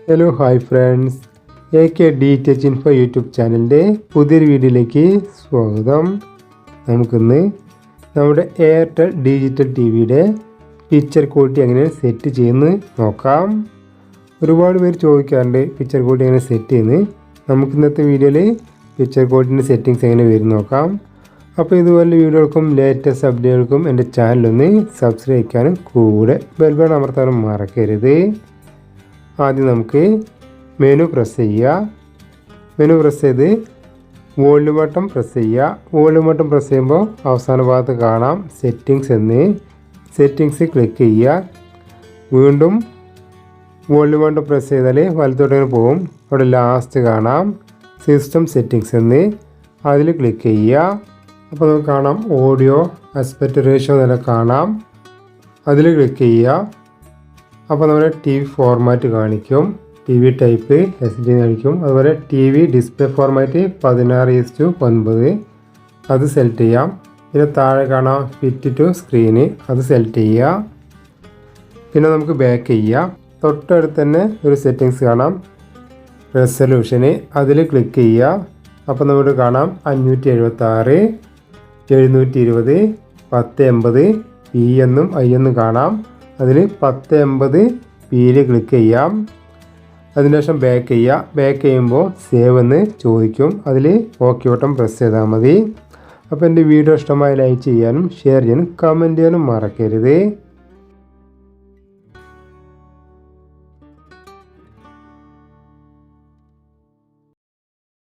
Hello hi friends, DTech Info YouTube ചാനലിൻ്റെ പുതിയൊരു വീഡിയോയിലേക്ക് സ്വാഗതം. നമുക്കിന്ന് നമ്മുടെ എയർടെൽ ഡിജിറ്റൽ ടിവിയുടെ പിക്ചർ ക്വാളിറ്റി എങ്ങനെ സെറ്റ് ചെയ്യുന്നത് നോക്കാം. ഒരുപാട് പേര് ചോദിക്കാറുണ്ട് പിക്ചർ ക്വാളിറ്റി എങ്ങനെ സെറ്റ് ചെയ്യുന്നത്. നമുക്ക് ഇന്നത്തെ വീഡിയോയിൽ പിക്ചർ ക്വാളിറ്റിൻ്റെ സെറ്റിങ്സ് എങ്ങനെ വരും നോക്കാം. അപ്പോൾ ഇതുപോലെ വീഡിയോകൾക്കും ലേറ്റസ്റ്റ് അപ്ഡേറ്റുകൾക്കും എൻ്റെ ചാനലൊന്ന് സബ്സ്ക്രൈബ് ചെയ്യാനും കൂടെ ബെൽ ബട്ടൺ അമർത്താനും മറക്കരുത്. ആദ്യം നമുക്ക് മെനു പ്രസ് ചെയ്യുക. മെനു പ്രസ് ചെയ്ത് വോളിയം ബട്ടൺ പ്രസ് ചെയ്യുക. വോളിയം ബട്ടൺ പ്രസ് ചെയ്യുമ്പോൾ അവസാന ഭാഗത്ത് കാണാം സെറ്റിങ്സ് എന്ന്. സെറ്റിങ്സ് ക്ലിക്ക് ചെയ്യുക. വീണ്ടും വോളിയം ബട്ടൺ പ്രസ് ചെയ്താൽ വലത്തോട്ട് പോകും. അവിടെ ലാസ്റ്റ് കാണാം സിസ്റ്റം സെറ്റിങ്സ് എന്ന്. അതിൽ ക്ലിക്ക് ചെയ്യുക. അപ്പോൾ നമുക്ക് കാണാം ഓഡിയോ ആസ്പെക്ട് റേഷ്യോ നില കാണാം. അതിൽ ക്ലിക്ക് ചെയ്യുക. അപ്പോൾ നമ്മുടെ ടി വി ഫോർമാറ്റ് കാണിക്കും. ടി വി ടൈപ്പ് SD കാണിക്കും. അതുപോലെ ടി വി ഡിസ്പ്ലേ ഫോർമാറ്റ് 16:9 അത് സെലക്ട് ചെയ്യാം. പിന്നെ താഴെ കാണാം ഫിറ്റ് ടു സ്ക്രീന് അത് സെലക്ട് ചെയ്യുക. പിന്നെ നമുക്ക് ബാക്ക് ചെയ്യാം. തൊട്ടടുത്ത് തന്നെ ഒരു സെറ്റിങ്സ് കാണാം റെസൊല്യൂഷന് അതിൽ ക്ലിക്ക് ചെയ്യുക. അപ്പോൾ നമുക്ക് കാണാം 576 720 1080 P എന്നും I എന്നും കാണാം. അതിൽ 1080 Pയിൽ ക്ലിക്ക് ചെയ്യാം. അതിനുശേഷം ബാക്ക് ചെയ്യുക. ബാക്ക് ചെയ്യുമ്പോൾ സേവ് എന്ന് ചോദിക്കും. അതിൽ ഓക്കെ ബട്ടൺ പ്രസ് ചെയ്താൽ മതി. അപ്പോൾ എൻ്റെ വീഡിയോ ഇഷ്ടമായി ലൈക്ക് ചെയ്യാനും ഷെയർ ചെയ്യാനും കമൻറ്റ് ചെയ്യാനും മറക്കരുത്.